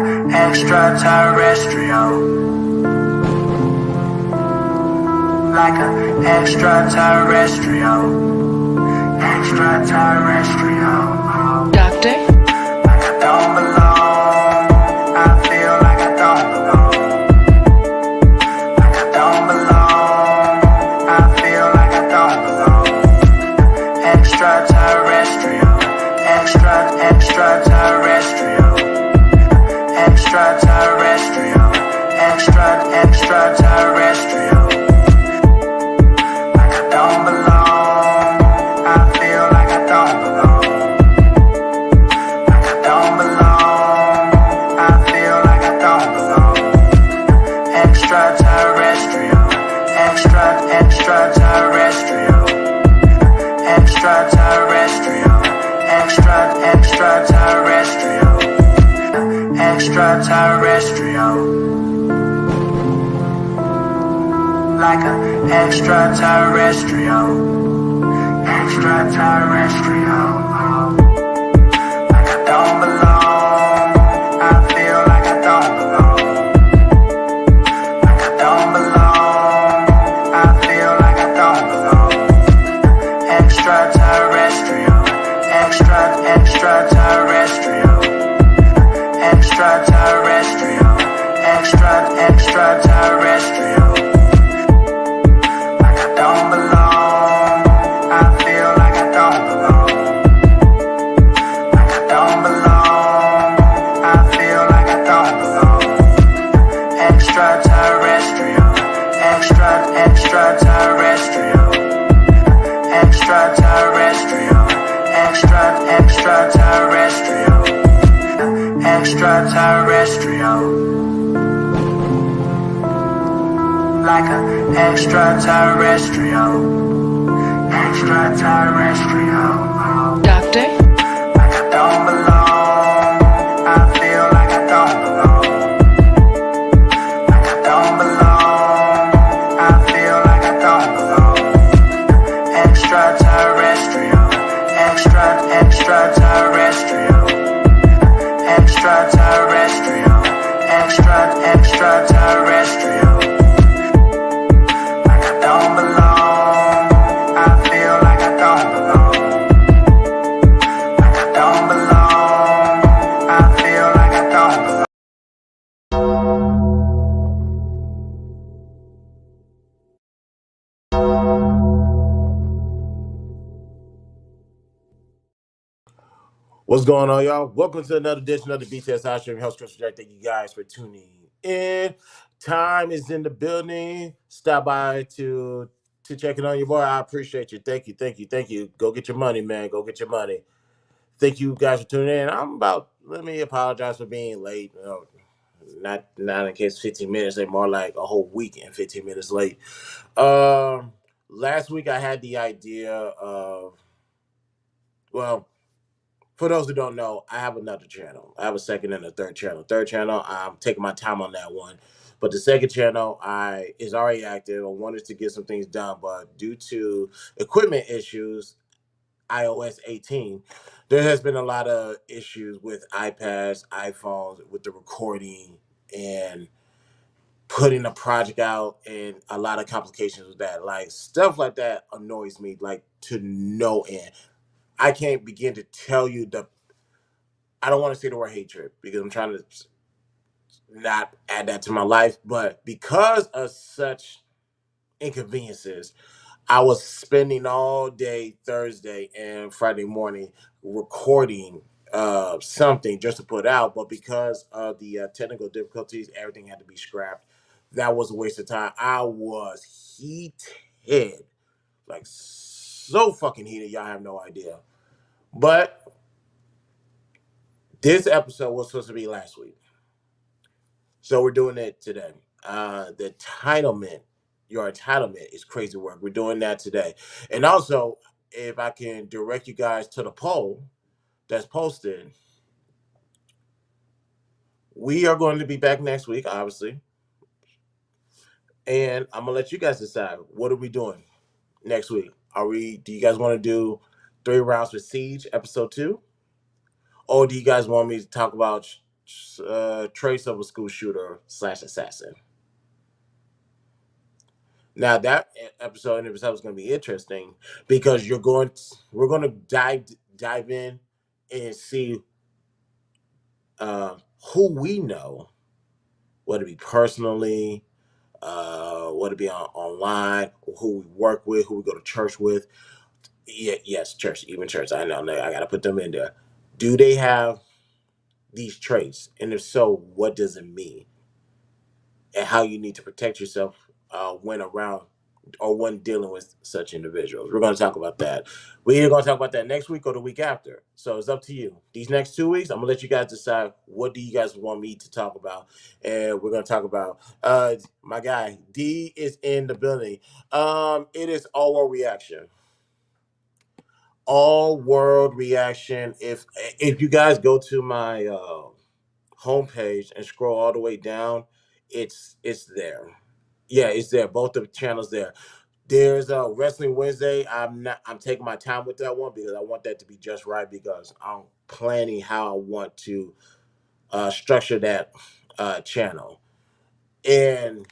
an extraterrestrial. Like an extraterrestrial. Extraterrestrial. Doctor? Like I don't belong. I feel like I don't belong. Like I don't belong. I feel like I don't belong. Extraterrestrial. Extraterrestrial. Extraterrestrial. Extraterrestrial. Like I don't belong. I feel like I don't belong. Like I don't belong. I feel like I don't belong. Extraterrestrial. Extraterrestrial. Extraterrestrial. Extraterrestrial. Extraterrestrial. Like an extraterrestrial. Extraterrestrial. Like I don't belong. I feel like I don't belong. Like I don't belong. I feel like I don't belong. Extraterrestrial. Extraterrestrial. Extraterrestrial. Extraterrestrial. Like I don't belong. I feel like I don't belong. Like I don't belong. I feel like I don't belong. Extraterrestrial. Extraterrestrial. Extraterrestrial. Extraterrestrial. Extraterrestrial. Like an extraterrestrial. Extraterrestrial. Doctor? Like I don't belong. I feel like I don't belong. Like I don't belong. I feel like I don't belong. Extraterrestrial. Extraterrestrial. Extraterrestrial. Extraterrestrial. Like I don't belong. I feel like I don't belong. Like I don't belong. I feel like I don't belong. What's going on, y'all? Welcome to another edition of the BTSI Stream Health Stress Project. Thank you guys for tuning in. Time is in the building. Stop by to check in on your boy. I appreciate you. Thank you. Go get your money, man. Go get your money. Thank you guys for tuning in. Let me apologize for being late. Not in case 15 minutes. They're more like a whole week and 15 minutes late. Last week I had the idea of, well, for those who don't know, I have another channel. I have a second and a third channel. Third channel, I'm taking my time on that one. But the second channel is already active. I wanted to get some things done, but due to equipment issues, iOS 18, there has been a lot of issues with iPads, iPhones, with the recording and putting the project out, and a lot of complications with that. Like, stuff like that annoys me, like, to no end. I can't begin to tell you I don't want to say the word hatred because I'm trying to not add that to my life, but because of such inconveniences, I was spending all day Thursday and Friday morning recording something just to put out, but because of the technical difficulties, everything had to be scrapped. That was a waste of time. I was heated, like so fucking heated, y'all have no idea. But this episode was supposed to be last week, so we're doing it today. The entitlement, your entitlement is crazy work. We're doing that today. And also, if I can direct you guys to the poll that's posted, we are going to be back next week, obviously. And I'm gonna let you guys decide, what are we doing next week? Do you guys want to do 3 rounds with Siege episode 2? Or do you guys want me to talk about trace of a school shooter slash assassin. Now that episode in itself is going to be interesting because we're going to dive in and see uh, who we know, whether it be personally, whether it be online, who we work with, who we go to church with. Yeah, yes, church, even church. I know, I got to put them in there. Do they have these traits? And if so, what does it mean? And how you need to protect yourself when around or when dealing with such individuals. We're going to talk about that. We're either going to talk about that next week or the week after. So it's up to you. These next 2 weeks, I'm going to let you guys decide what do you guys want me to talk about. And we're going to talk about my guy, D is in the building. It is all world reaction. All world reaction. If you guys go to my homepage and scroll all the way down, it's there. Yeah, it's there. Both the channels there. There's a Wrestling Wednesday. I'm taking my time with that one because I want that to be just right because I'm planning how I want to structure that channel. And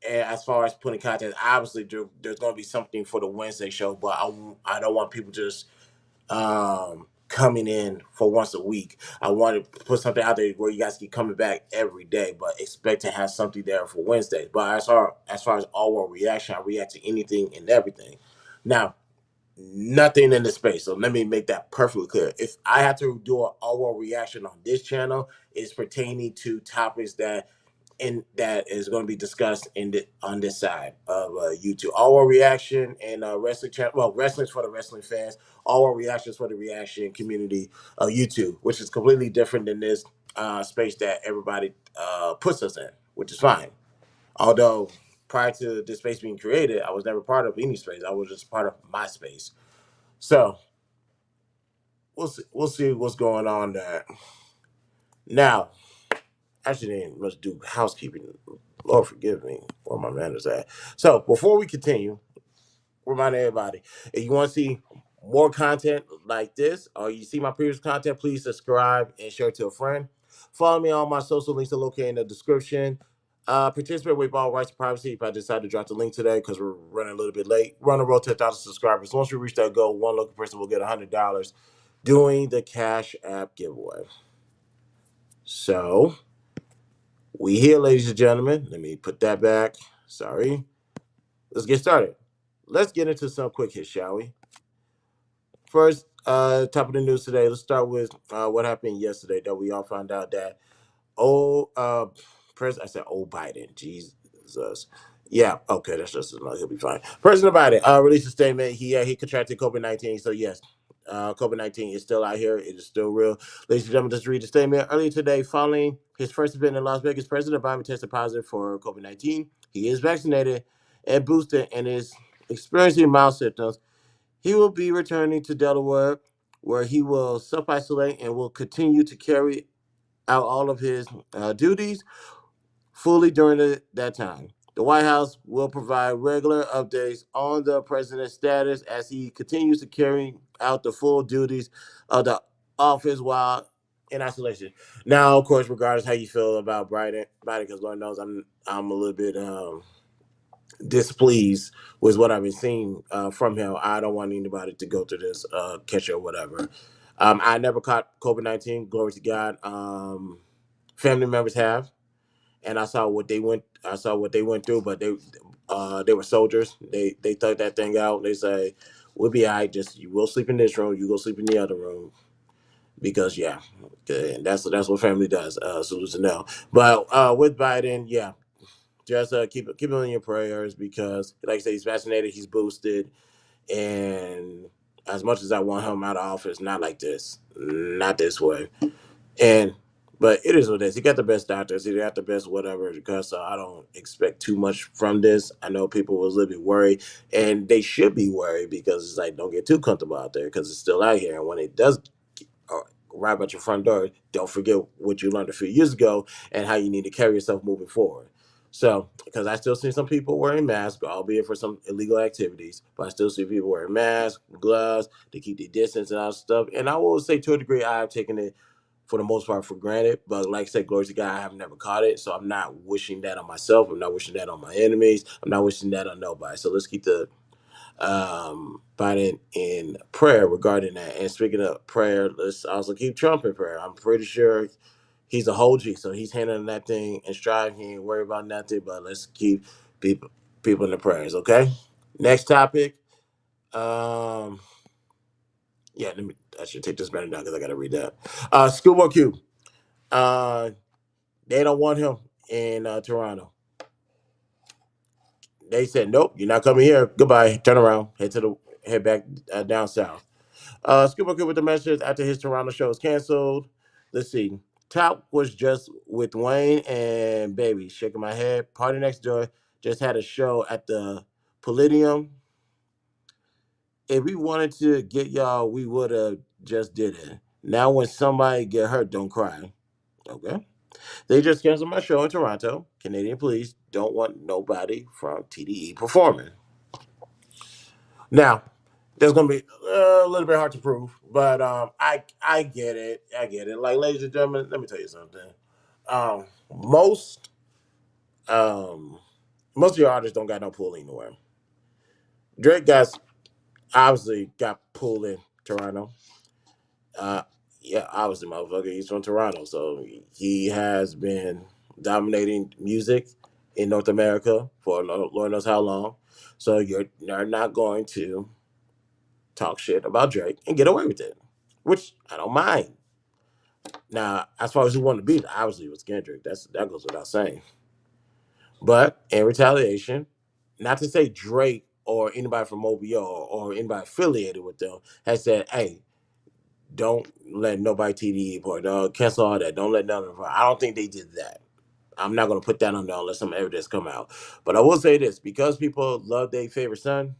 and as far as putting content, obviously there's going to be something for the Wednesday show, but I don't want people just coming in for once a week. I want to put something out there where you guys keep coming back every day, but expect to have something there for Wednesday. But as far as all world reaction, I react to anything and everything. Now, nothing in the space. So let me make that perfectly clear. If I have to do an all world reaction on this channel, it's pertaining to topics that is going to be discussed on this side of YouTube. Our reaction and wrestling channel. Well, wrestling's for the wrestling fans. Our reactions for the reaction community of YouTube, which is completely different than this space that everybody puts us in, which is fine. Although prior to this space being created, I was never part of any space. I was just part of my space. So we'll see what's going on there. Now, actually didn't much do housekeeping. Lord forgive me where my manners at. So before we continue, remind everybody, if you want to see more content like this or you see my previous content, please subscribe and share it to a friend. Follow me on my social links are located in the description. Participate with all rights and privacy if I decide to drop the link today because we're running a little bit late. Run a road to 1,000 subscribers. Once we reach that goal, one local person will get $100 doing the Cash App giveaway. So we here, ladies and gentlemen. Let me put that back. Sorry. Let's get started. Let's get into some quick hits, shall we? First, top of the news today. Let's start with what happened yesterday that we all found out that I said old Biden. Jesus. Yeah, okay, that's just enough. He'll be fine. President Biden released a statement. He contracted COVID-19. So yes, COVID-19 is still out here. It is still real. Ladies and gentlemen, just read the statement. Earlier today, following his first event in Las Vegas, President Biden tested positive for COVID-19. He is vaccinated and boosted and is experiencing mild symptoms. He will be returning to Delaware, where he will self-isolate and will continue to carry out all of his duties fully during that time. The White House will provide regular updates on the president's status as he continues to carry out the full duties of the office while in isolation. Now, of course, regardless how you feel about Biden, because Lord knows I'm a little bit displeased with what I've been seeing from him. I don't want anybody to go through this catch or whatever. I never caught COVID-19. Glory to God. Family members have, and I saw what they went. I saw what they went through, but they were soldiers. They thug that thing out. They say we'll be all right. Just you will sleep in this room. You go sleep in the other room because yeah, okay, and that's what family does. Salute to know. But with Biden, yeah, just keep him in your prayers because, like I say, he's vaccinated, he's boosted, and as much as I want him out of office, not like this, not this way. And but it is what it is. He got the best doctors. He got the best whatever. Because I don't expect too much from this. I know people was a little bit worried, and they should be worried because it's like don't get too comfortable out there because it's still out here. And when it does arrive at your front door, don't forget what you learned a few years ago and how you need to carry yourself moving forward. So, because I still see some people wearing masks, albeit for some illegal activities, but I still see people wearing masks, gloves to keep the distance and all that stuff. And I will say to a degree, I have taken it for the most part for granted. But like I said, glory to God, I have never caught it. So I'm not wishing that on myself. I'm not wishing that on my enemies. I'm not wishing that on nobody. So let's keep the Biden in prayer regarding that. And speaking of prayer, let's also keep Trump in prayer. I'm pretty sure he's a whole G, so he's handling that thing and striving. He ain't worried about nothing. But let's keep people in the prayers. Okay. Next topic. Um, yeah, I should take this better down because I got to read that. Schoolboy Q. Uh, they don't want him in Toronto. They said, nope, you're not coming here. Goodbye. Turn around. Head back down south. Scuba Good with the message after his Toronto show is canceled. Let's see. Top was just with Wayne and Baby. Shaking my head. Party Next Door just had a show at the Palladium. If we wanted to get y'all, we would have just did it. Now when somebody get hurt, don't cry. Okay. They just canceled my show in Toronto. Canadian police don't want nobody from TDE performing. Now, there's gonna be a little bit hard to prove, but I get it. I get it. Like, ladies and gentlemen, let me tell you something. Um, most um most of your artists don't got no pull anywhere. Drake obviously got pulled in Toronto. Uh, yeah, obviously, motherfucker, he's from Toronto, so he has been dominating music in North America for Lord knows how long. So you're not going to talk shit about Drake and get away with it, which I don't mind. Now, as far as who won the beat, obviously it was Kendrick. That goes without saying. But in retaliation, not to say Drake or anybody from OVO or anybody affiliated with them has said, "Hey, don't let nobody TDE or dog cancel all that. Don't let none of them." I don't think they did that. I'm not gonna put that on there unless some evidence come out. But I will say this: because people love their favorite son,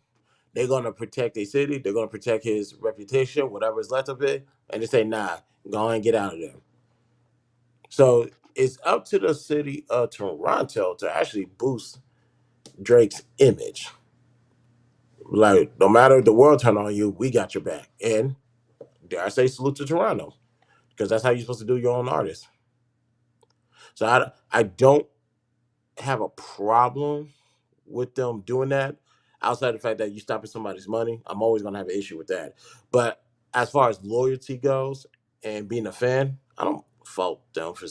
they're gonna protect their city. They're gonna protect his reputation, whatever is left of it, and they say, "Nah, go and get out of there." So it's up to the city of Toronto to actually boost Drake's image. Like, no matter if the world turn on you, we got your back. And dare I say, salute to Toronto, because that's how you're supposed to do your own artist. So I don't have a problem with them doing that. Outside the fact that you stopping somebody's money, I'm always gonna have an issue with that. But as far as loyalty goes and being a fan, I don't fault them for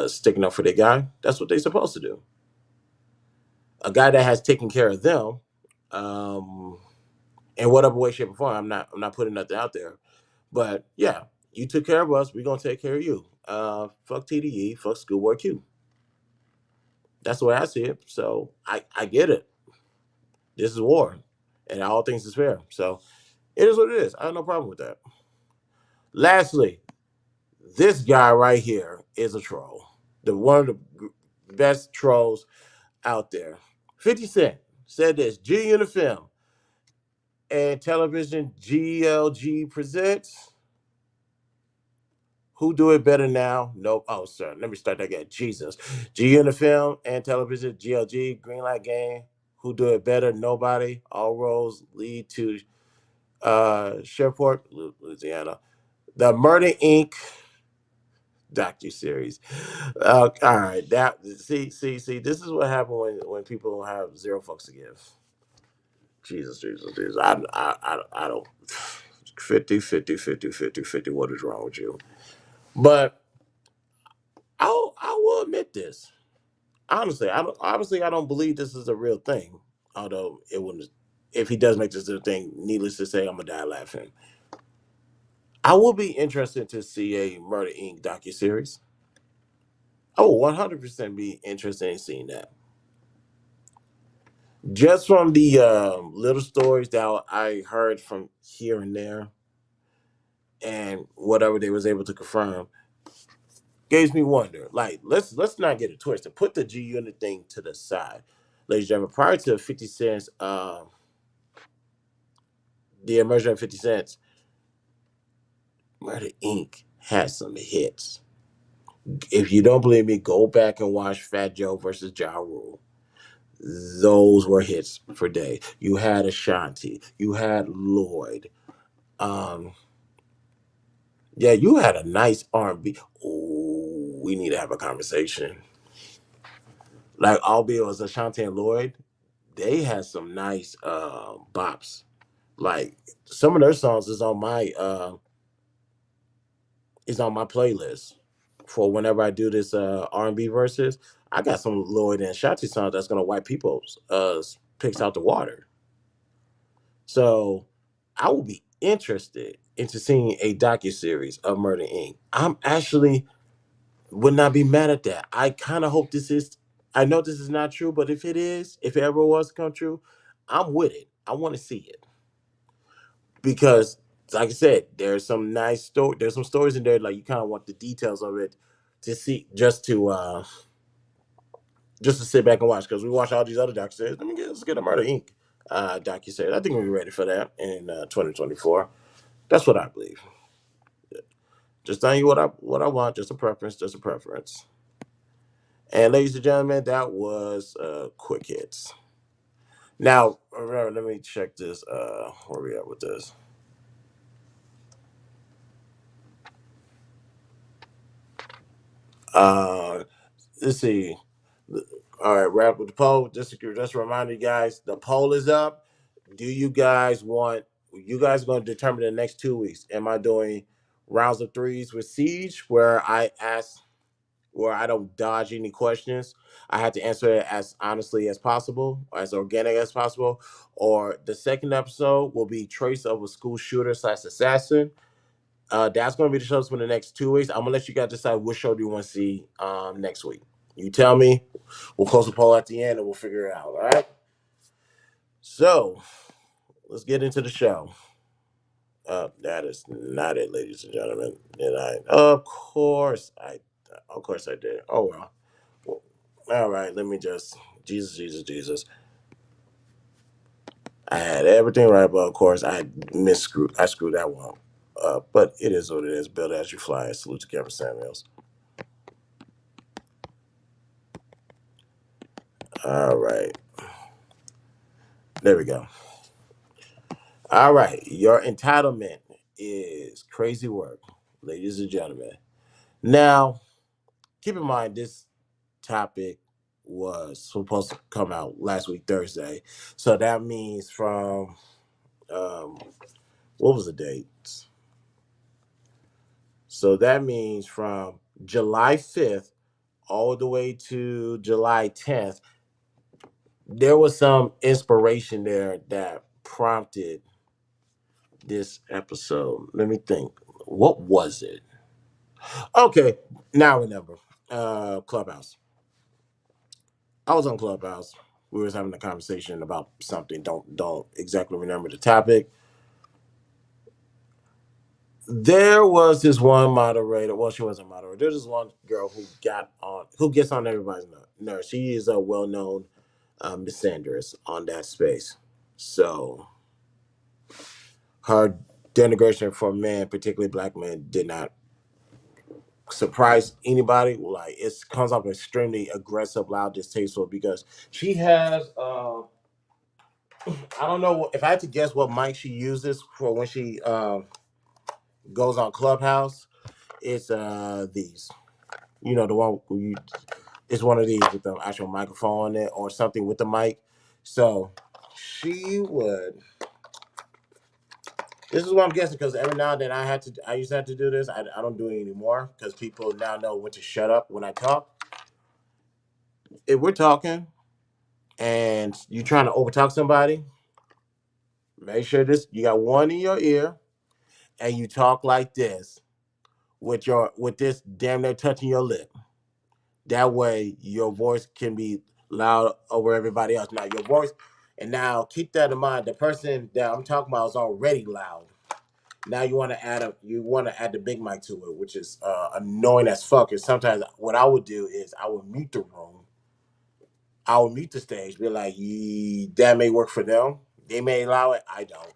sticking up for their guy. That's what they're supposed to do. A guy that has taken care of them, um, in whatever way, shape, or form. I'm not putting nothing out there, but yeah, you took care of us. We're gonna take care of you. Fuck TDE. Fuck Schoolboy Q. That's the way I see it. So I get it. This is war, and all things is fair. So it is what it is. I have no problem with that. Lastly, this guy right here is a troll. The one of the best trolls out there. 50 Cent said this: G Unit Film and Television GLG presents Who Do It Better Now? Nope. Oh, sir. Let me start that again. Jesus. G Unit Film and Television GLG Greenlight Game. Who Do It Better? Nobody. All roads lead to Shreveport, Louisiana. The Murder Inc. docu series. All right, that see. This is what happened when people have zero fucks to give. Jesus. I don't. 50, 50, 50, 50, 50. What is wrong with you? But I will admit this. Honestly, I don't believe this is a real thing. Although it wouldn't, if he does make this a thing, needless to say, I'm gonna die laughing. I will be interested to see a Murder Inc. docu series. I will 100% be interested in seeing that. Just from the little stories that I heard from here and there, and whatever they was able to confirm, gives me wonder. Like, let's not get it twisted. Put the G Unit thing to the side, ladies and gentlemen. Prior to 50 Cent's, the emergence of 50 Cents, Murder Inc. has some hits. If you don't believe me, go back and watch Fat Joe versus Ja Rule. Those were hits for day. You had Ashanti, you had Lloyd, um, Yeah, you had a nice R&B. Ooh, we need to have a conversation. Like, albeit it was Ashanti and Lloyd, they had some nice bops. Like some of their songs is on my playlist for whenever I do this R&B verses. I got some Lloyd and Ashanti songs that's gonna wipe people's picks out the water. So I will be interested into seeing a docu series of Murder Inc. I'm actually would not be mad at that. I kind of hope this is. I know this is not true, but if it is, if it ever was to come true, I'm with it. I want to see it because, like I said, there's some nice story. There's some stories in there like you kind of want the details of it to see, just to sit back and watch because we watch all these other docu series. Let's get a Murder Inc. Docu series. I think we'll be ready for that in 2024. That's what I believe. Just telling you what I want. Just a preference. Just a preference. And ladies and gentlemen, that was quick hits. Now, let me check this. Where we at with this? Uh, let's see. All right, wrap with the poll. Just a reminder, you guys, the poll is up. Do you guys want? You guys are going to determine the next 2 weeks. Am I doing rounds of threes with Siege, where I don't dodge any questions? I have to answer it as honestly as possible, as organic as possible. Or the second episode will be Trace of a School Shooter slash Assassin. That's going to be the shows for the next 2 weeks. I'm gonna let you guys decide which show do you want to see next week. You tell me. We'll close the poll at the end and we'll figure it out. All right. So let's get into the show. That is not it, ladies and gentlemen. And of course I did. Oh well. Well, all right. Let me just Jesus, Jesus, Jesus. I had everything right, but of course I screwed that one. But it is what it is. Build as you fly. Salute to Kevin Samuels. All right. There we go. All right. Your entitlement is crazy work, ladies and gentlemen. Now, keep in mind this topic was supposed to come out last week, Thursday. So that means from um what was the date? So that means from July 5th all the way to July 10th, there was some inspiration there that prompted this episode. Let me think. What was it? Okay, now I remember. Clubhouse. I was on Clubhouse. We was having a conversation about something. Don't exactly remember the topic. There was this one moderator. Well, she wasn't a moderator. There's this one girl who gets on everybody's nerves. She is a well-known misandrist on that space. So her denigration for men, particularly black men, did not surprise anybody. Like it comes off extremely aggressive, loud, distasteful because she has I don't know if I had to guess what mic she uses for when she goes on Clubhouse. It's these. You know the one it's one of these with the actual microphone on it or something with the mic. So she would. This is what I'm guessing because every now and then I used to have to do this. I don't do it anymore because people now know when to shut up when I talk. If we're talking and you're trying to overtalk somebody, make sure this you got one in your ear and you talk like this with this damn near touching your lip. That way your voice can be loud over everybody else. Now your voice and now keep that in mind. The person that I'm talking about is already loud. Now you want to add the big mic to it, which is annoying as fuck. And sometimes what I would do is I would mute the room. I would mute the stage, be like, that may work for them. They may allow it. I don't.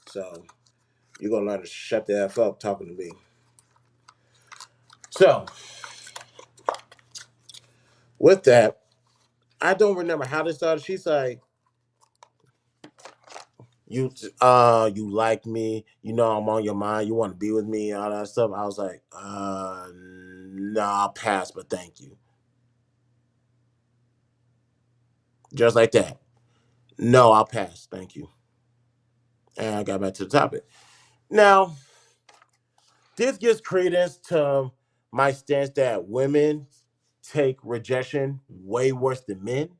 So you're gonna learn to shut the F up talking to me. So with that, I don't remember how this started. She's like, you like me, I'm on your mind, you want to be with me, all that stuff. I was like, no, I'll pass, but thank you. Just like that. No, I'll pass, thank you. And I got back to the topic. Now, this gives credence to my stance that women take rejection way worse than men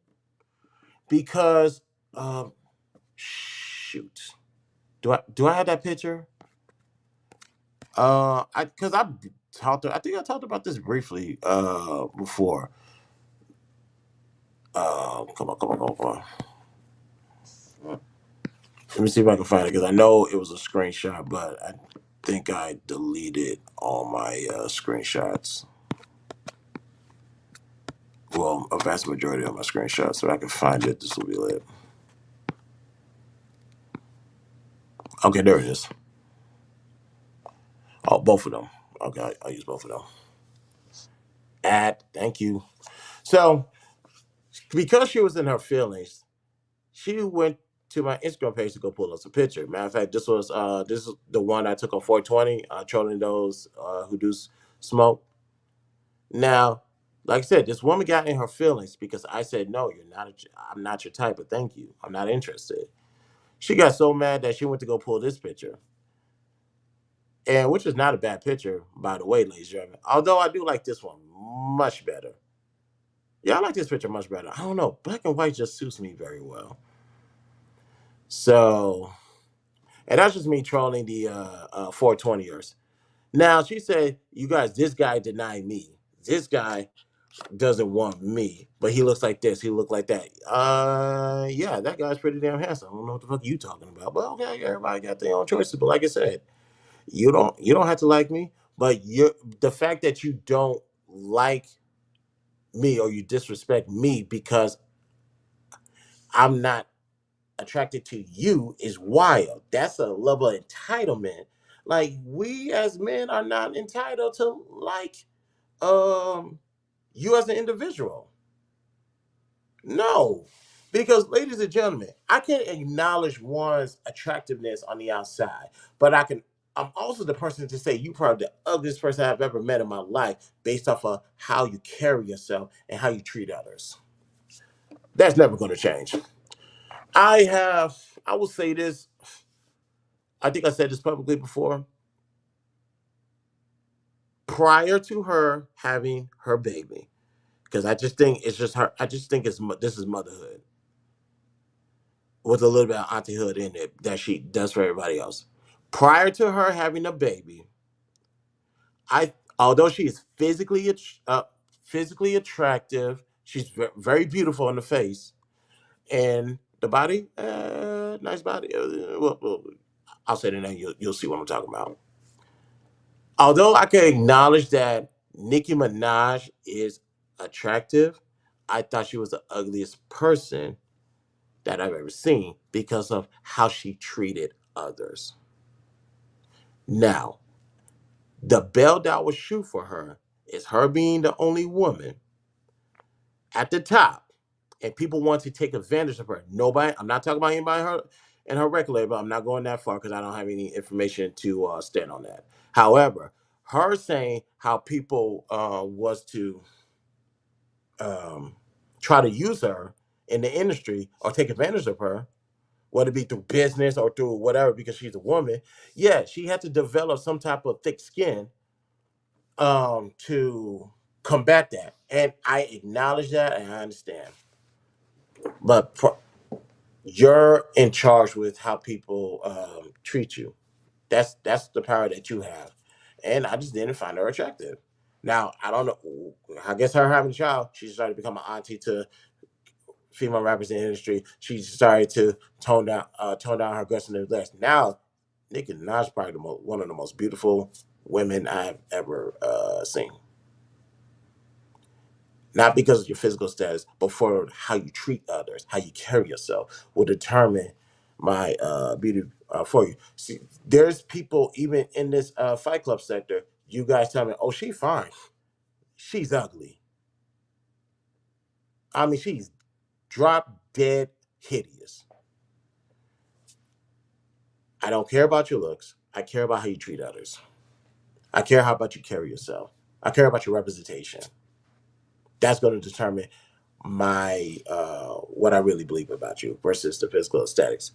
because um shoot. Do I have that picture? I because I think I talked about this briefly before. Come on. Let me see if I can find it because I know it was a screenshot, but I think I deleted all my screenshots. Well, a vast majority of my screenshots. So if I can find it, this will be lit. Okay, there it is. Oh, both of them. Okay, I'll use both of them. Thank you. So because she was in her feelings, she went to my Instagram page to go pull us a picture. Matter of fact, this is the one I took on 420, trolling those who do smoke. Now, like I said, this woman got in her feelings because I said, "No, you're not. I'm not your type, but thank you. I'm not interested." She got so mad that she went to go pull this picture, and which is not a bad picture, by the way, ladies and gentlemen. Although I do like this one much better. Yeah, I like this picture much better. I don't know, black and white just suits me very well. So, and that's just me trolling the 420ers. Now she said, "You guys, this guy denied me. This guy doesn't want me, but he looks like this. He look like that." Yeah, that guy's pretty damn handsome. I don't know what the fuck you talking about, but okay, everybody got their own choices. But like I said, you don't have to like me, but the fact that you don't like me or you disrespect me because I'm not attracted to you is wild. That's a level of entitlement. Like we as men are not entitled to like um you as an individual. No. Because ladies and gentlemen, I can acknowledge one's attractiveness on the outside, but I'm also the person to say you probably the ugliest person I've ever met in my life based off of how you carry yourself and how you treat others. That's never going to change. I will say this, I think I said this publicly before. Prior to her having her baby, because I just think it's just her. I just think this is motherhood with a little bit of auntie-hood in it that she does for everybody else. Prior to her having a baby, although she is physically attractive, she's very beautiful in the face and the body, nice body. Well, I'll say the name. You'll see what I'm talking about. Although I can acknowledge that Nicki Minaj is attractive, I thought she was the ugliest person that I've ever seen because of how she treated others. Now, the bell that was shoe for her is her being the only woman at the top, and people want to take advantage of her. Nobody, I'm not talking about anybody her and her record label. I'm not going that far because I don't have any information to stand on that. However, her saying how people was to um, try to use her in the industry or take advantage of her, whether it be through business or through whatever, because she's a woman. Yeah, she had to develop some type of thick skin to combat that, and I acknowledge that and I understand. But you're in charge with how people treat you. That's the power that you have, and I just didn't find her attractive. Now I don't know. I guess her having a child, she started to become an auntie to female rappers in the industry. She started to tone down her aggressiveness less. Now, Nicki Minaj is probably one of the most beautiful women I've ever seen. Not because of your physical status, but for how you treat others, how you carry yourself will determine my beauty for you. See, there's people even in this Fight Club sector. You guys tell me, "Oh, she's fine. She's ugly." I mean, she's drop dead hideous. I don't care about your looks. I care about how you treat others. I care how about you carry yourself. I care about your representation. That's going to determine my what I really believe about you versus the physical aesthetics.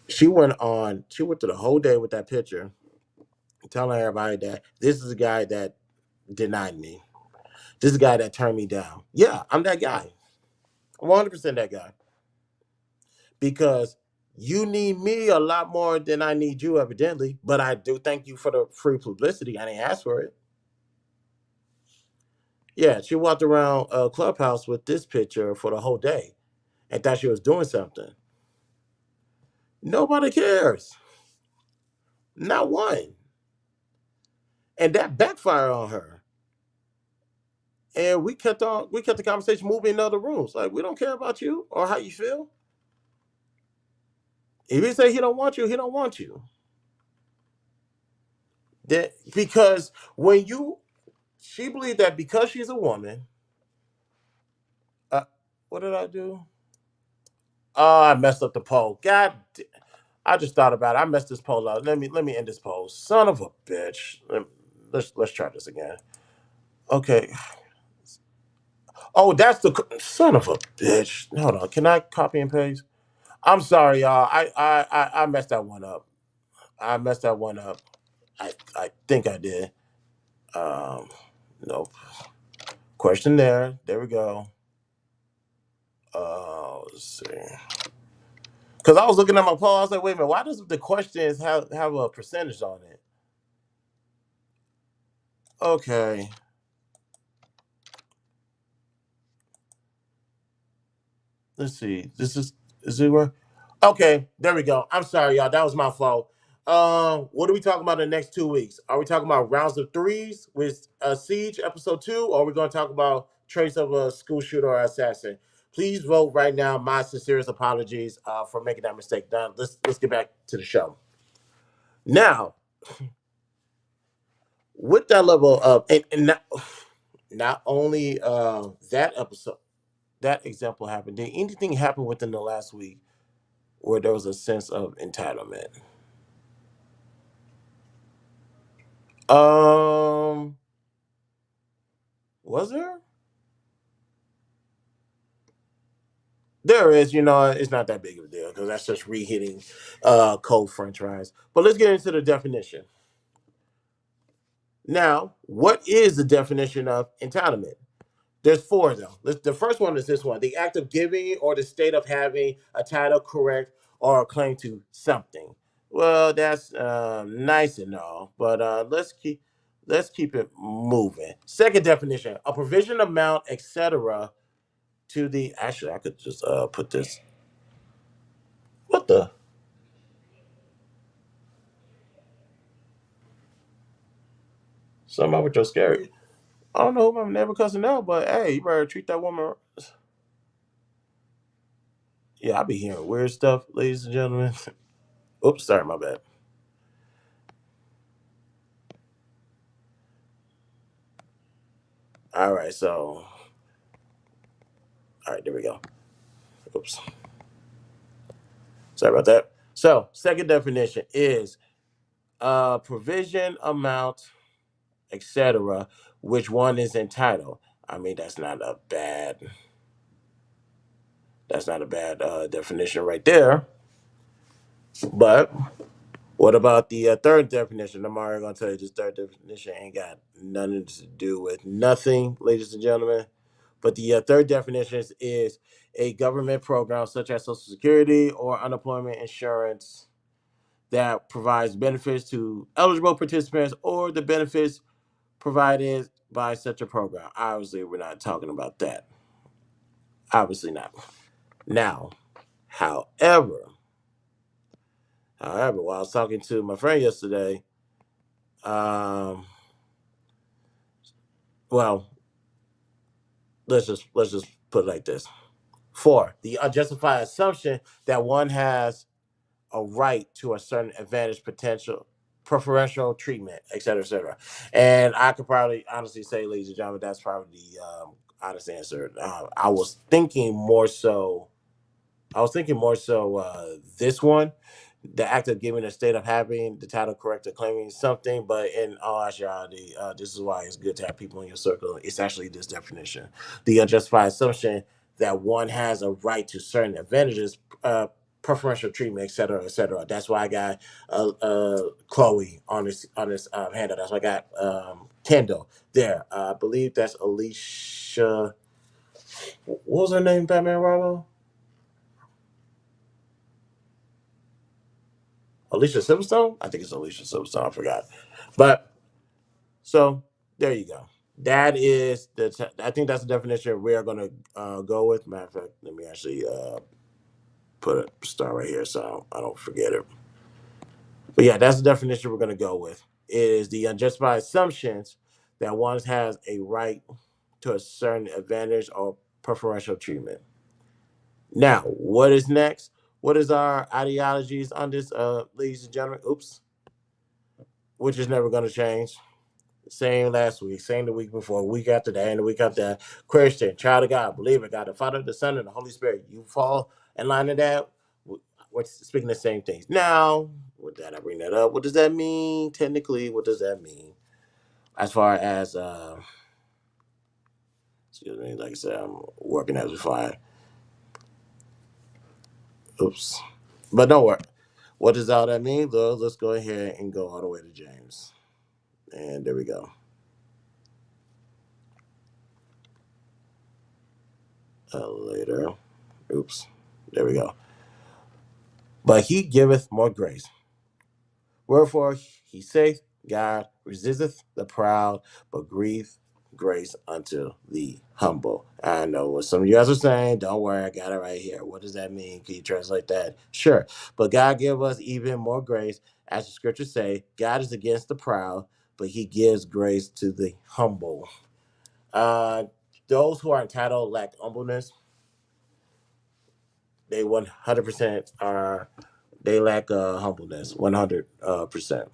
She went through the whole day with that picture, telling everybody that this is a guy that denied me. This is a guy that turned me down. Yeah, I'm that guy. I'm 100% that guy. Because you need me a lot more than I need you, evidently. But I do thank you for the free publicity. I didn't ask for it. Yeah, she walked around a clubhouse with this picture for the whole day and thought she was doing something. Nobody cares. Not one. And that backfired on her. And we kept the conversation moving in other rooms. Like, we don't care about you or how you feel. If he say he don't want you, he don't want you. That because when you she believed that because she's a woman, what did I do? Oh, I messed up the poll. I just thought about it. I messed this poll up. Let me end this poll. Son of a bitch. Let's try this again. Okay. Oh, that's the son of a bitch. Hold on. Can I copy and paste? I'm sorry, y'all. I messed that one up. I messed that one up. I think I did. Um, nope. Question there. There we go. Let's see. Because I was looking at my poll, I was like, wait a minute, why does the questions have a percentage on it? Okay. Let's see. This is it where? Okay, there we go. I'm sorry, y'all. That was my fault. What are we talking about in the next 2 weeks? Are we talking about rounds of threes with Siege episode 2, or are we going to talk about trace of a school shooter or assassin? Please vote right now. My sincerest apologies for making that mistake. Done. Let's get back to the show. Now, with that level of and not only that episode, that example happened. Did anything happen within the last week where there was a sense of entitlement? Um, was there? There is, it's not that big of a deal because that's just reheating cold French fries. But let's get into the definition. Now, what is the definition of entitlement? There's four of them. The first one is this one: the act of giving or the state of having a title, correct, or a claim to something. Well, that's nice and all, but let's keep it moving. Second definition: a provision, amount, etc. To the actually, I could just put this. What the? Somebody with your scary. I don't know who I'm never cussing out, but hey, you better treat that woman. Yeah, I be hearing weird stuff, ladies and gentlemen. Oops, sorry, my bad. All right, so all right, there we go. Oops. Sorry about that. So, second definition is provision, amount, etc., which one is entitled. I mean, that's not a bad definition right there. But what about the third definition? I'm already gonna tell you this third definition ain't got nothing to do with nothing, ladies and gentlemen. But the third definition is a government program such as Social Security or unemployment insurance that provides benefits to eligible participants or the benefits provided by such a program. Obviously, we're not talking about that. Obviously not. Now, however, while I was talking to my friend yesterday, um, well, let's just put it like this. Four, the unjustified assumption that one has a right to a certain advantage, potential, preferential treatment, et cetera, et cetera. And I could probably honestly say, ladies and gentlemen, that's probably the honest answer. I was thinking more so. This one the act of giving a state of having the title correct or claiming something, but in all actuality, this is why it's good to have people in your circle. It's actually this definition: the unjustified assumption that one has a right to certain advantages, preferential treatment, etc., etc. That's why I got Chloe on this handout. That's why I got Kendall there. I believe that's Alicia. What was her name? Batman Rollo? Alicia Silverstone? I think it's Alicia Silverstone. I forgot. But so there you go. That is I think that's the definition we're gonna go with. Matter of fact, let me actually put a star right here so I don't forget it. But yeah, that's the definition we're gonna go with. It is the unjustified assumptions that one has a right to a certain advantage or preferential treatment. Now, what is next? What is our ideologies on this, ladies and gentlemen? Oops, which is never gonna change. Same last week, same the week before, week after that, and the week after that. Christian, child of God, believer, God, the Father, the Son, and the Holy Spirit. You fall in line to that. We're speaking the same things. Now, with that, I bring that up. What does that mean? Technically, what does that mean? As far as, excuse me, like I said, I'm working as we fly. Oops. But don't worry. What does all that mean? Let's go ahead and go all the way to James. And there we go. Later. Oops. There we go. But he giveth more grace. Wherefore he saith, God resisteth the proud, but grief grace unto the humble. I know what some of you guys are saying. Don't worry, I got it right here. What does that mean? Can you translate that? Sure. But God give us even more grace. As the scriptures say, God is against the proud, but he gives grace to the humble. Uh, those who are entitled lack humbleness. They 100% are, they lack humbleness, 100%.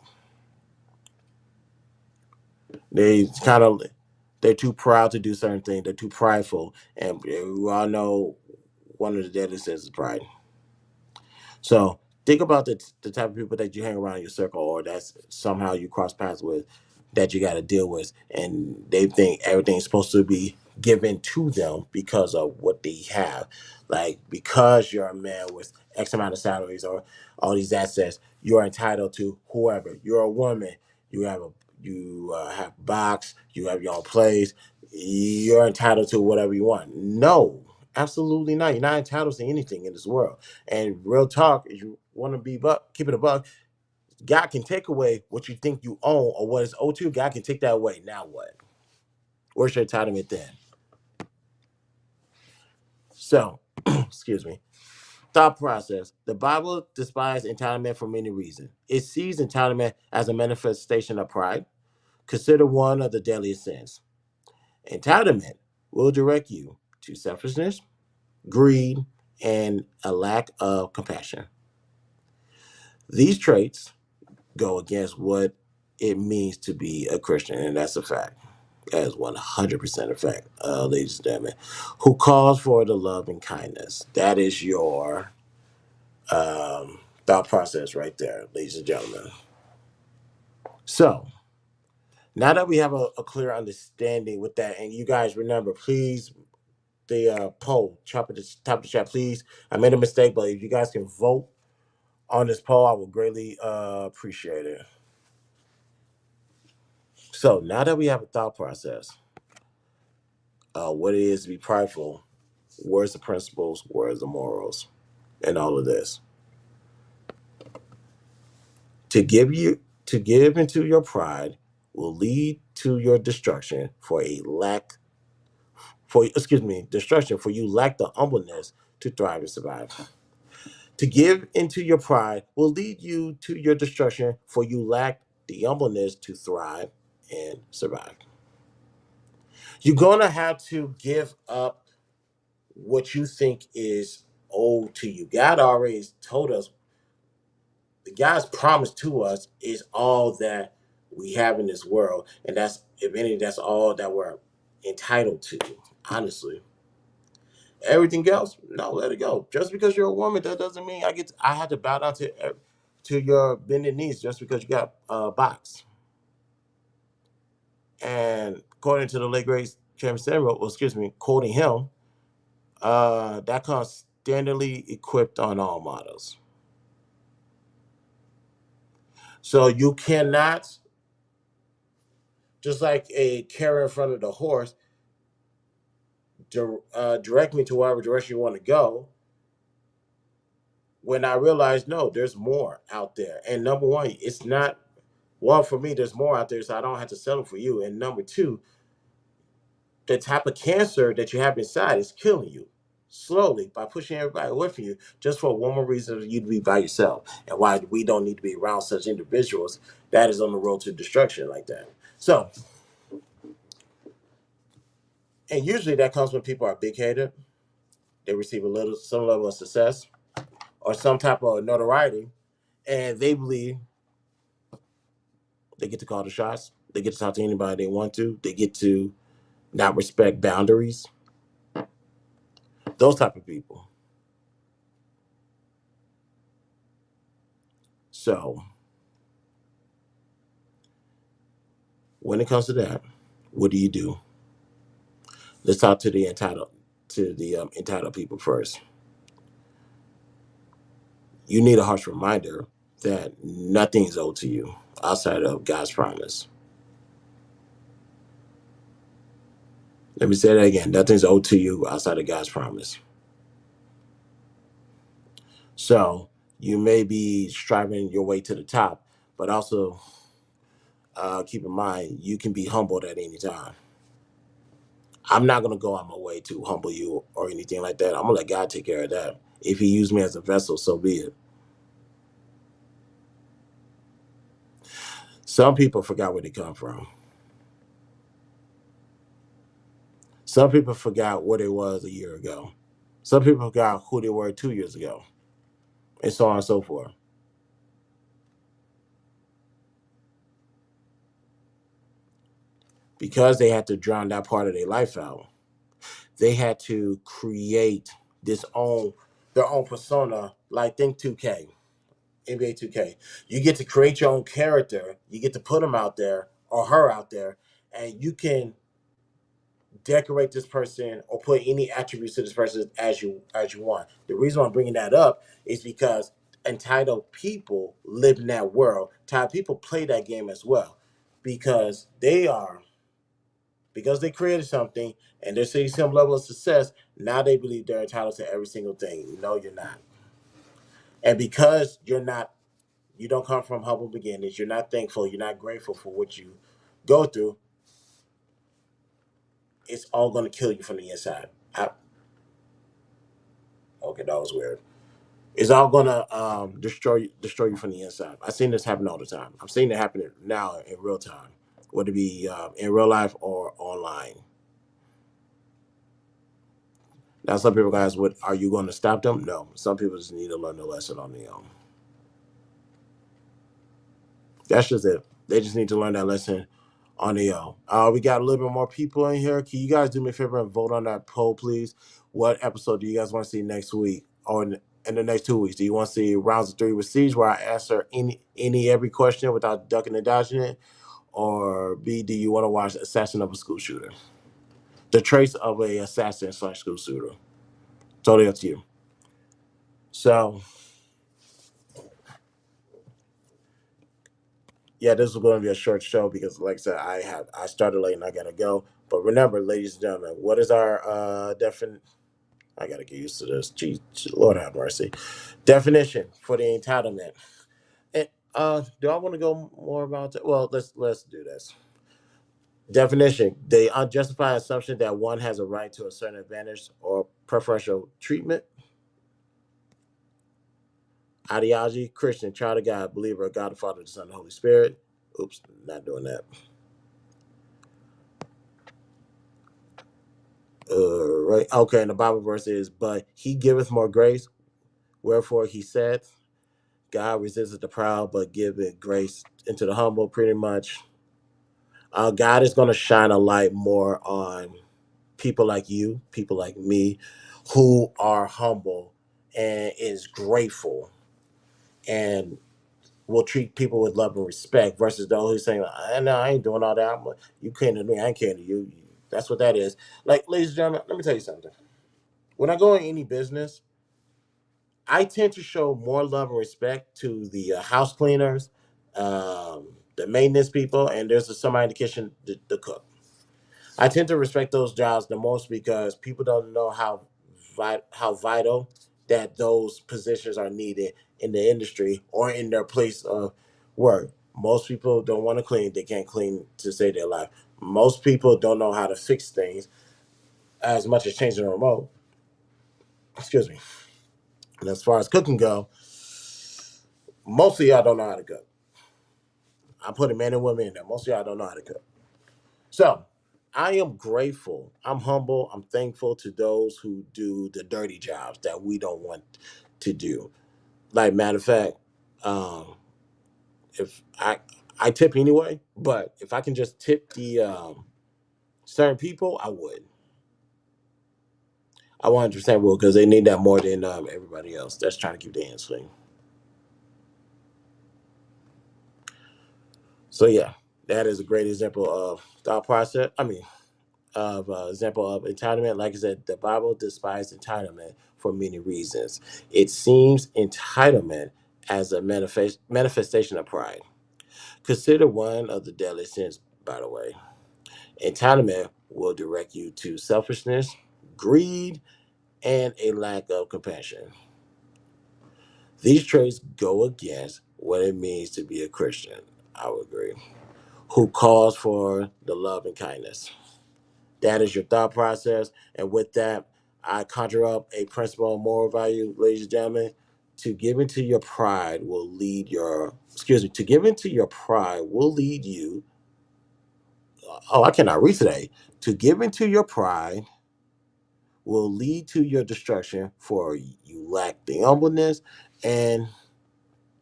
They kind of, they're too proud to do certain things. They're too prideful, and we all know one of the deadly sins is pride. So think about the type of people that you hang around in your circle, or that's somehow you cross paths with, that you got to deal with, and they think everything's supposed to be given to them because of what they have. Like, because you're a man with X amount of salaries or all these assets, you're entitled to whoever. You're a woman, you have a have a box, you have your own place, you're entitled to whatever you want. No, absolutely not. You're not entitled to anything in this world. And real talk, if you want to be keep it a buck, God can take away what you think you own or what is owed to you. God can take that away. Now what? Where's your entitlement then? So, excuse me. Thought process. The Bible despises entitlement for many reasons. It sees entitlement as a manifestation of pride. Consider one of the deadliest sins. Entitlement will direct you to selfishness, greed, and a lack of compassion. These traits go against what it means to be a Christian, and that's a fact. That is 100% a fact, ladies and gentlemen. Who calls for the love and kindness? That is your thought process right there, ladies and gentlemen. So now that we have a clear understanding with that, and you guys remember, please, the poll, top of the chat, please. I made a mistake, but if you guys can vote on this poll, I would greatly appreciate it. So now that we have a thought process, what it is to be prideful, where's the principles, where's the morals, and all of this. To give into your pride will lead to your destruction destruction for you lack the humbleness to thrive and survive. To give into your pride will lead you to your destruction for you lack the humbleness to thrive and survive. You're gonna have to give up what you think is owed to you. God already told us, God's promise to us is all that we have in this world, and that's, if any, that's all that we're entitled to. Honestly, everything else, no, let it go. Just because you're a woman, that doesn't mean I have to bow down to. to your bended knees just because you got a box. And according to the late great Chairman Samuel, well, excuse me, quoting him, that comes standardly equipped on all models. So you cannot, just like a carrier in front of the horse, direct me to whatever direction you want to go. When I realized, no, there's more out there. And number one, it's not, well, for me, there's more out there, so I don't have to settle for you. And number two, the type of cancer that you have inside is killing you slowly by pushing everybody away from you just for one more reason for you to be by yourself, and why we don't need to be around such individuals that is on the road to destruction like that. So, and usually that comes when people are big-headed, they receive some level of success or some type of notoriety, and they believe they get to call the shots, they get to talk to anybody they want to, they get to not respect boundaries, those type of people. So when it comes to that, what do you do? Let's talk to the entitled people first. You need a harsh reminder that nothing is owed to you outside of God's promise. Let me say that again. Nothing's owed to you outside of God's promise. So you may be striving your way to the top, but also keep in mind you can be humbled at any time. I'm not gonna go on my way to humble you or anything like that. I'm gonna let God take care of that. If He used me as a vessel, so be it. Some people forgot where they come from. Some people forgot where they was a year ago. Some people forgot who they were 2 years ago, and so on and so forth. Because they had to drown that part of their life out, they had to create this own their own persona. Like think 2K, NBA 2K. You get to create your own character. You get to put him out there or her out there, and you can decorate this person or put any attributes to this person as you want. The reason I'm bringing that up is because entitled people live in that world. Entitled people play that game as well, because they created something and they're seeing some level of success. Now they believe they're entitled to every single thing. No, you're not. And because you don't come from humble beginnings. You're not thankful. You're not grateful for what you go through. It's all going to kill you from the inside. Okay, that was weird. It's all gonna destroy you from the inside. I've seen this happen all the time. I'm seeing it happen now in real time, whether it be in real life or online. Now, some people guys, what are you going to stop them? No. Some people just need to learn the lesson on their own. That's just it. They just need to learn that lesson on their own. We got a little bit more people in here. Can you guys do me a favor and vote on that poll, please? What episode do you guys want to see next week or in the next 2 weeks? Do you want to see rounds of three with Siege, where I answer every question without ducking and dodging it? Or B, do you want to watch Assassin of a School Shooter? The trace of a assassin / school shooter. Totally up to you. So yeah, this is going to be a short show because, like I said, I started late and I gotta go. But remember, ladies and gentlemen, what is our definition? I gotta get used to this. Gee, Lord have mercy. Definition for the entitlement. And do I want to go more about that? Well, let's do this. Definition: the unjustified assumption that one has a right to a certain advantage or preferential treatment. Ideology: Christian, child of God, believer, God the Father, the Son, the Holy Spirit. Oops, not doing that. Right. Okay. And the Bible verse is, "But He giveth more grace. Wherefore He said, God resisteth the proud, but giveth grace into the humble." Pretty much, God is going to shine a light more on people like you, people like me, who are humble and is grateful and will treat people with love and respect versus those who saying, no, I ain't doing all that. You can't to me, I can't to you. That's what that is. Like, ladies and gentlemen, let me tell you something. When I go in any business, I tend to show more love and respect to the house cleaners, the maintenance people, and there's somebody in the kitchen, the cook. I tend to respect those jobs the most because people don't know how vital that those positions are needed in the industry or in their place of work. Most people don't want to clean; they can't clean to save their life. Most people don't know how to fix things as much as changing a remote. Excuse me. And as far as cooking go, most of y'all don't know how to cook. I'm putting men and women in there. Most of y'all don't know how to cook. So I am grateful. I'm humble. I'm thankful to those who do the dirty jobs that we don't want to do. Like matter of fact, um, if I tip anyway, but if I can just tip the certain people, I would. I 100% will because they need that more than everybody else that's trying to keep their hands clean. So yeah, that is a great example of thought process. I mean, of example of entitlement. Like I said, the Bible despises entitlement for many reasons. It seems entitlement as a manifestation of pride. Consider one of the deadly sins, by the way. Entitlement will direct you to selfishness, greed, and a lack of compassion. These traits go against what it means to be a Christian, I would agree, who calls for the love and kindness. That is your thought process. And with that, I conjure up a principle of moral value, ladies and gentlemen. To give into your pride will lead your, excuse me, to give into your pride will lead you, oh, I cannot read today. To give into your pride will lead to your destruction, for you lack the humbleness and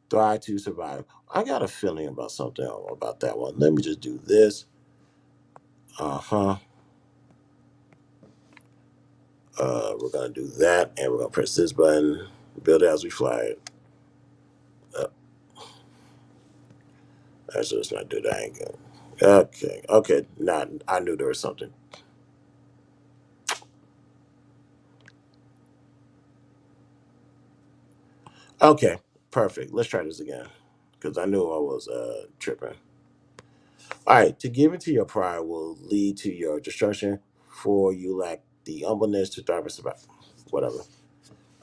thrive to survive. I got a feeling about something about that one. Let me just do this. Uh huh. We're gonna do that, and we're gonna press this button. Build it as we fly it. Uh, let's just not do that. Ain't good. Okay, okay. Not. I knew there was something. Okay, perfect. Let's try this again, because I knew I was tripping. All right. To give into your pride will lead to your destruction, for you lack the humbleness to thrive and survive. Whatever.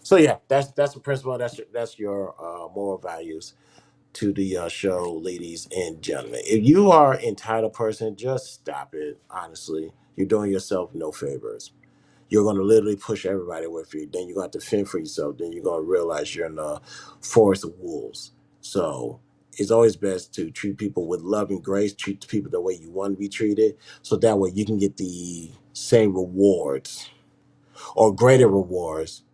So yeah, that's the principle. That's your moral values to the show, ladies and gentlemen. If you are an entitled person, just stop it. Honestly, you're doing yourself no favors. You're going to literally push everybody with you. Then you're going to have to fend for yourself. Then you're going to realize you're in a forest of wolves. So it's always best to treat people with love and grace, treat people the way you want to be treated. So that way you can get the same rewards or greater rewards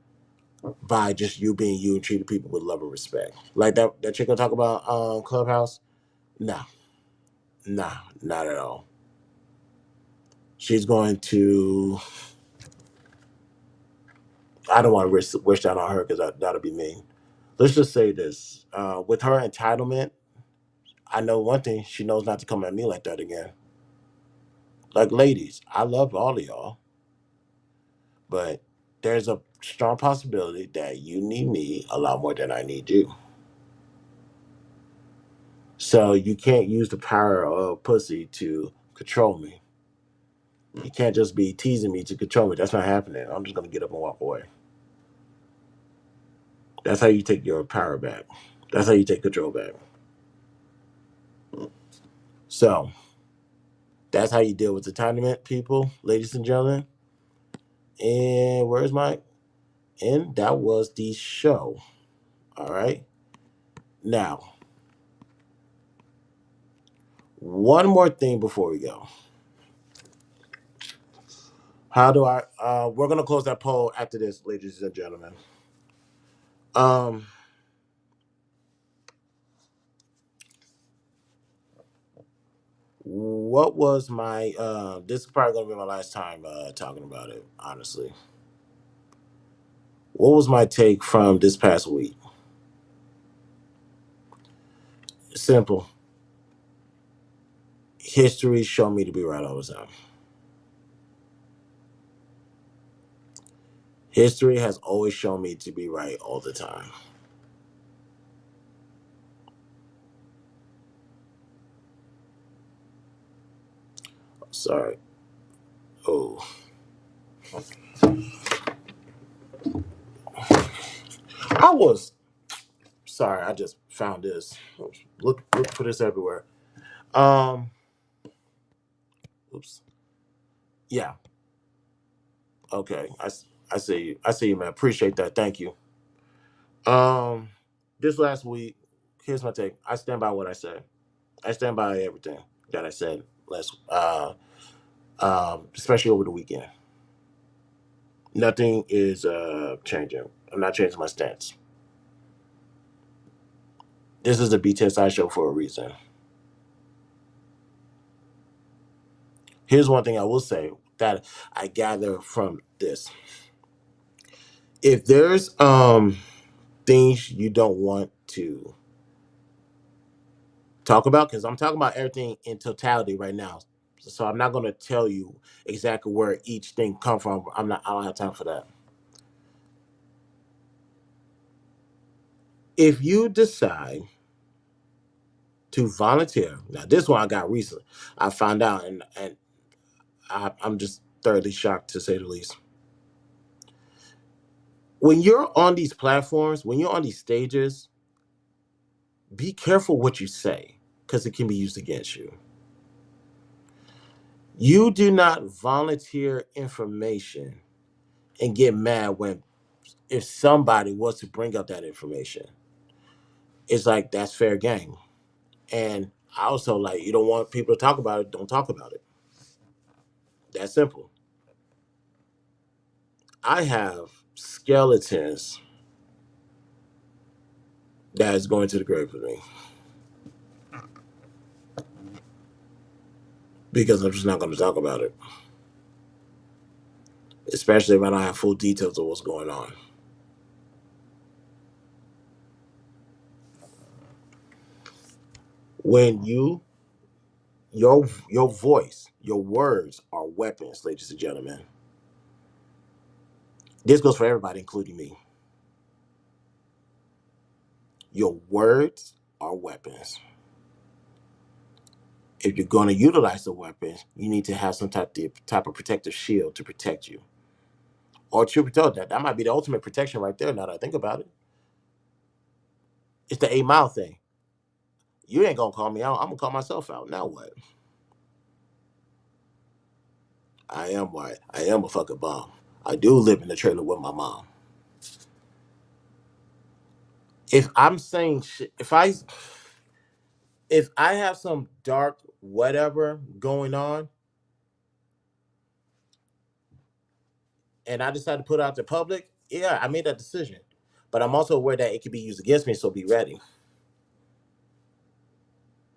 by just you being you and treating people with love and respect. Like that chick gonna talk about Clubhouse? No, nah, not at all. She's going to. I don't want to wish that on her because that'll be mean. Let's just say this: with her entitlement, I know one thing: she knows not to come at me like that again. Like, ladies, I love all of y'all, but there's a strong possibility that you need me a lot more than I need you. So you can't use the power of pussy to control me. You can't just be teasing me to control me. That's not happening. I'm just gonna get up and walk away. That's how you take your power back. That's how you take control back. So that's how you deal with entitlement, people, ladies and gentlemen. And where's my? And that was the show. All right. Now, one more thing before we go. How do I? We're gonna close that poll after this, ladies and gentlemen. Um, what was my? This is probably gonna be my last time talking about it. Honestly, what was my take from this past week? Simple. History show me to be right all the time. History has always shown me to be right all the time. Sorry. Oh, I was sorry. I just found this. Look for this everywhere. Um. Oops. Yeah. Okay. I see you. I see you, man. Appreciate that. Thank you. Um. This last week, here's my take. I stand by what I said. I stand by everything that I said last. Especially over the weekend. Nothing is changing. I'm not changing my stance. This is a BTSI show for a reason. Here's one thing I will say that I gather from this. If there's things you don't want to talk about, because I'm talking about everything in totality right now. So I'm not gonna tell you exactly where each thing come from. I don't have time for that. If you decide to volunteer, now this one I got recently. I found out and I'm just thoroughly shocked to say the least. When you're on these platforms, when you're on these stages, be careful what you say because it can be used against you. You do not volunteer information and get mad when if somebody was to bring up that information. It's like that's fair game. And I also like you don't want people to talk about it, don't talk about it. That's simple. I have skeletons that is going to the grave with me because I'm just not going to talk about it, especially if I don't have full details of what's going on. When your voice, your words are weapons, ladies and gentlemen. This goes for everybody, including me. Your words are weapons. If you're going to utilize the weapons, you need to have some type of protective shield to protect you. Or truth be told, that might be the ultimate protection right there. Now that I think about it, it's the 8 mile thing. You ain't gonna call me out. I'm gonna call myself out. Now what? I am white. I am a fucking bomb. I do live in the trailer with my mom. If I'm saying shit, if I have some dark whatever going on, and I decide to put it out to public, yeah, I made that decision. But I'm also aware that it could be used against me, so be ready.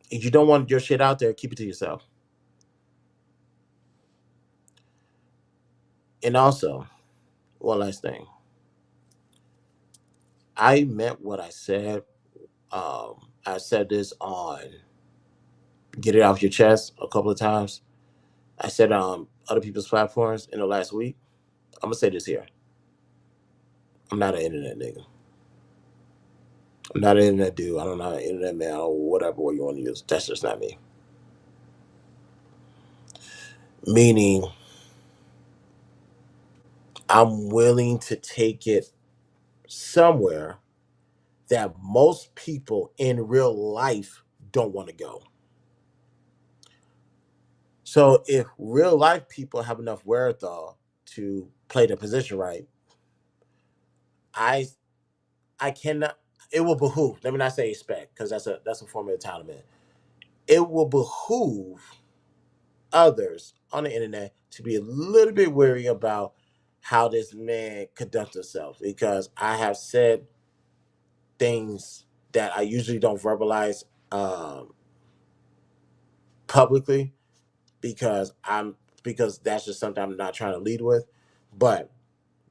If you don't want your shit out there, keep it to yourself. And also, one last thing. I meant what I said. I said this on Get It Off Your Chest a couple of times. I said other people's platforms in the last week. I'm gonna say this here. I'm not an internet nigga. I'm not an internet dude. I don't know an internet man or whatever word you want to use. That's just not me. Meaning, I'm willing to take it somewhere that most people in real life don't want to go. So if real life people have enough wherewithal to play the position right, I I cannot. It will behoove. Let me not say expect because that's a form of entitlement. It will behoove others on the internet to be a little bit wary about how this man conducts himself because I have said things that I usually don't verbalize publicly because because that's just something I'm not trying to lead with. But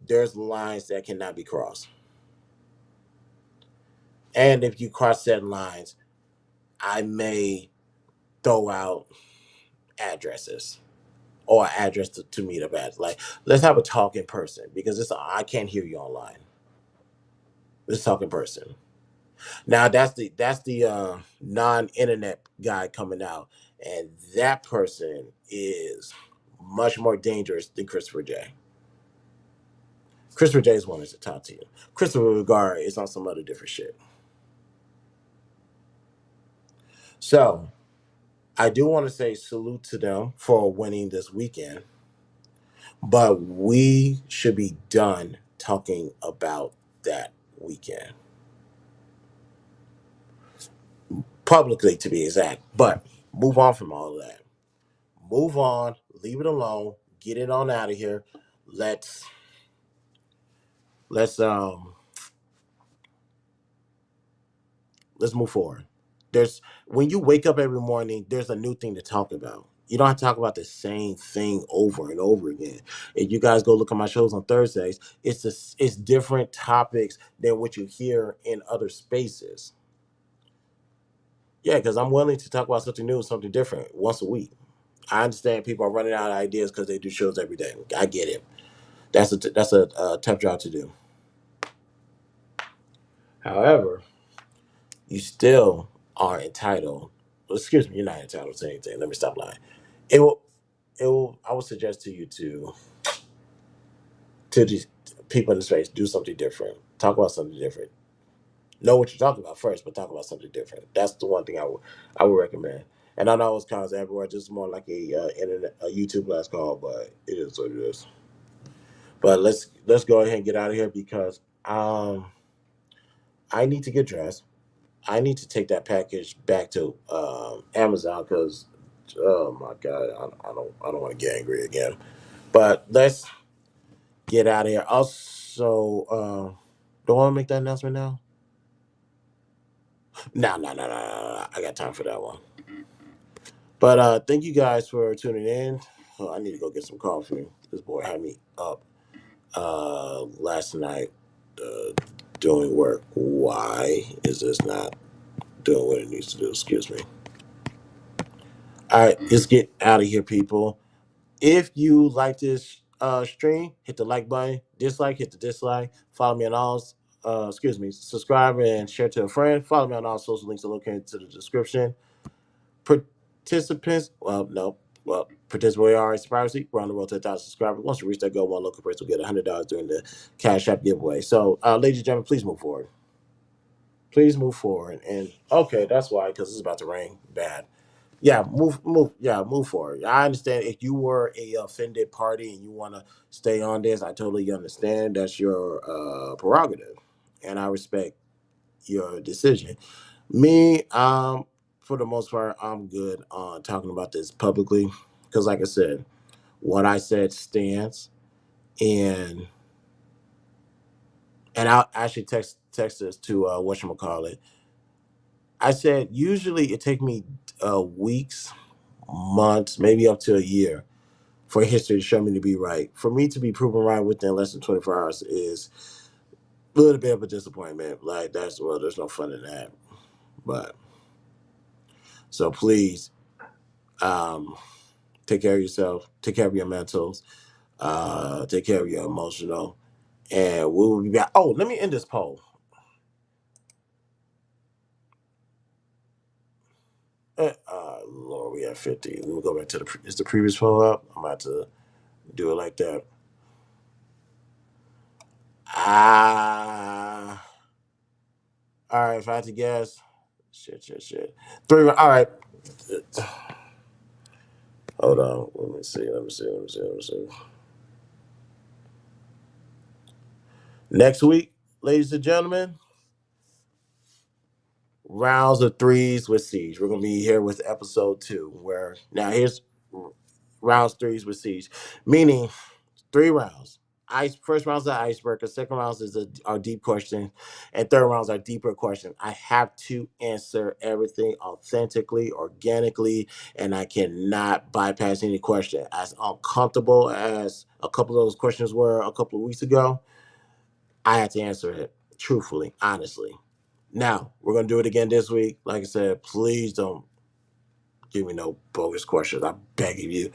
there's lines that cannot be crossed, and if you cross said lines, I may throw out addresses or address to meet up at. Like, let's have a talk in person because I can't hear you online. Let's talk in person. Now that's the non-internet guy coming out, and that person is much more dangerous than Christopher J. Christopher J is one to talk to you. Christopher Regard is on some other different shit. So I do want to say salute to them for winning this weekend, but we should be done talking about that weekend publicly, to be exact. But move on from all of that. Move on. Leave it alone. Get it on out of here. Let's let's um let's move forward. There's When you wake up every morning, there's a new thing to talk about. You don't have to talk about the same thing over and over again. If you guys go look at my shows on Thursdays, it's different topics than what you hear in other spaces. Yeah, because I'm willing to talk about something new, something different once a week. I understand people are running out of ideas because they do shows every day. I get it. That's a tough job to do. However, you still are entitled. Well, excuse me, you're not entitled to anything. Let me stop lying. It will. It will. I would suggest to you to these people in the space do something different. Talk about something different. Know what you're talking about first, but talk about something different. That's the one thing I would recommend. And I know it's kind of everywhere. Just more like a YouTube last call, but it is what it is. But let's go ahead and get out of here because I need to get dressed. I need to take that package back to Amazon because oh my god, I don't want to get angry again. But let's get out of here. Also, do I want to make that announcement now? No, no, no, no, no, no. I got time for that one. But thank you guys for tuning in. Oh, I need to go get some coffee. This boy had me up last night uh, doing work. Why is this not doing what it needs to do? Excuse me. All right, let's get out of here, people. If you like this stream, hit the like button. Dislike, hit the dislike. Follow me on all. Excuse me. Subscribe and share to a friend. Follow me on all social links are located to the description. Participants, well, no, well, participants are privacy. We're on the road to 1,000 subscribers. Once we reach that goal, one local person will get $100 during the Cash App giveaway. So, ladies and gentlemen, please move forward. Please move forward. And okay, that's why, because it's about to rain bad. Yeah, move forward. I understand if you were a offended party and you want to stay on this, I totally understand. That's your prerogative, and I respect your decision. Me, for the most part, I'm good on talking about this publicly because, like I said, what I said stands, and I'll actually text this to whatchamacallit. I said usually it take me weeks, months, maybe up to a year for history to show me to be right. For me to be proven right within less than 24 hours is a little bit of a disappointment. Like that's well, there's no fun in that. But so please, um, take care of yourself, take care of your mentals, take care of your emotional, and we will be back. Oh, let me end this poll. Lord, we have 50. Let me go back to is the previous poll up? I'm about to do it like that. Ah, all right. If I had to guess, shit. Three. All right. Hold on. Let me see. Next week, ladies and gentlemen, rounds of threes with Siege. We're gonna be here with episode 2. Where now here's rounds threes with Siege, meaning 3 rounds. First round's the icebreaker. Second rounds is our deep question, and third rounds are deeper question. I have to answer everything authentically, organically, and I cannot bypass any question. As uncomfortable as a couple of those questions were a couple of weeks ago, I had to answer it truthfully, honestly. Now, we're going to do it again this week. Like I said, please don't give me no bogus questions. I'm begging you.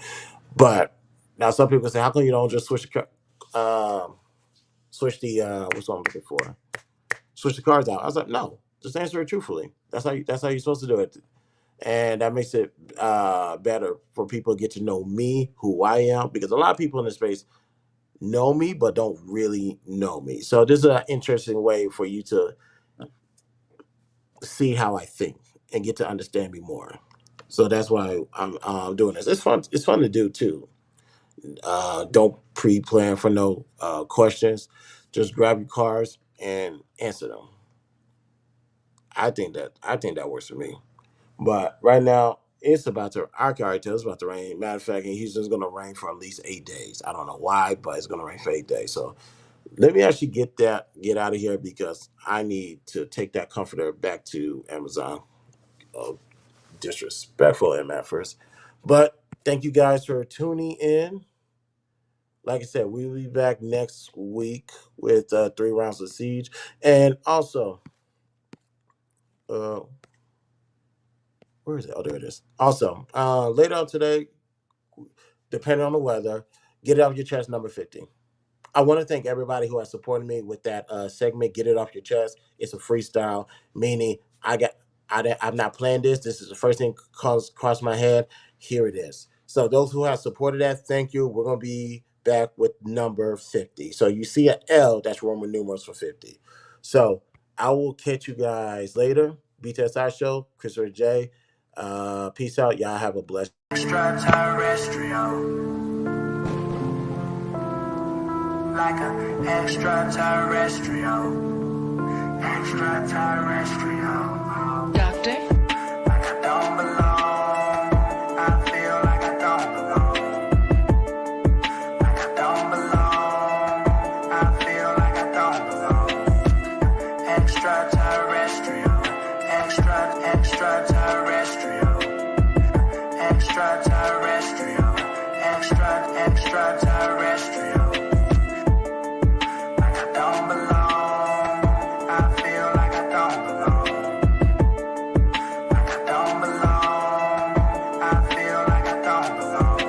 But now some people say, how come you don't just switch the what's what I'm looking for? Switch the cards out. I was like, no, just answer it truthfully. That's how you're supposed to do it. And that makes it better for people to get to know me, who I am, because a lot of people in this space know me but don't really know me. So this is an interesting way for you to see how I think and get to understand me more. So that's why I'm doing this. It's fun. It's fun to do too. Don't pre-plan for no questions. Grab your cards and answer them. I think that works for me. But right now it's about to. I can already tell it's about to rain. Matter of fact, in Houston, it's going to rain for at least 8 days. I don't know why, but it's going to rain for 8 days. So let me actually get out of here because I need to take that comforter back to Amazon. Oh, disrespectful in at first. But thank you guys for tuning in. Like I said, we'll be back next week with 3 rounds of Siege. And also, uh, where is it? Oh, there it is. Also, later on today, depending on the weather, get it off your chest, number 50. I want to thank everybody who has supported me with that segment. Get it off your chest. It's a freestyle, meaning I'm not playing this. This is the first thing crossed my head. Here it is. So those who have supported that, thank you. We're gonna be back with number 50. So you see an L, that's Roman numerals for 50. So I will catch you guys later. BTSI show, Christopher J. Peace out. Y'all have a blessed. Extraterrestrial, like an extraterrestrial. Extraterrestrial. Doctor, Like I don't belong. I feel like I don't belong. Like I don't belong. I feel like I don't belong. Extraterrestrial. Extraterrestrial. Extraterrestrial. Extraterrestrial. Like I don't belong. I feel like I don't belong. Like I don't belong. I feel like I don't belong.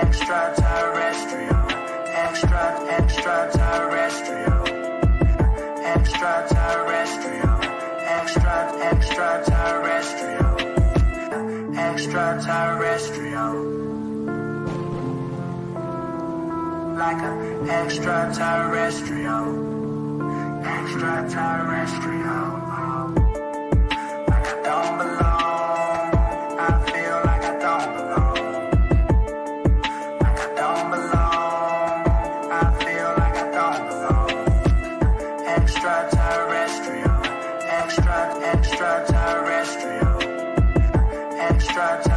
Extraterrestrial. Extraterrestrial. Extraterrestrial. Extraterrestrial. Extraterrestrial. Like an extraterrestrial. Extraterrestrial. Like I don't belong. I feel like I don't belong. Like I don't belong. I feel like I don't belong. Extraterrestrial. Extraterrestrial. Extraterrestrial.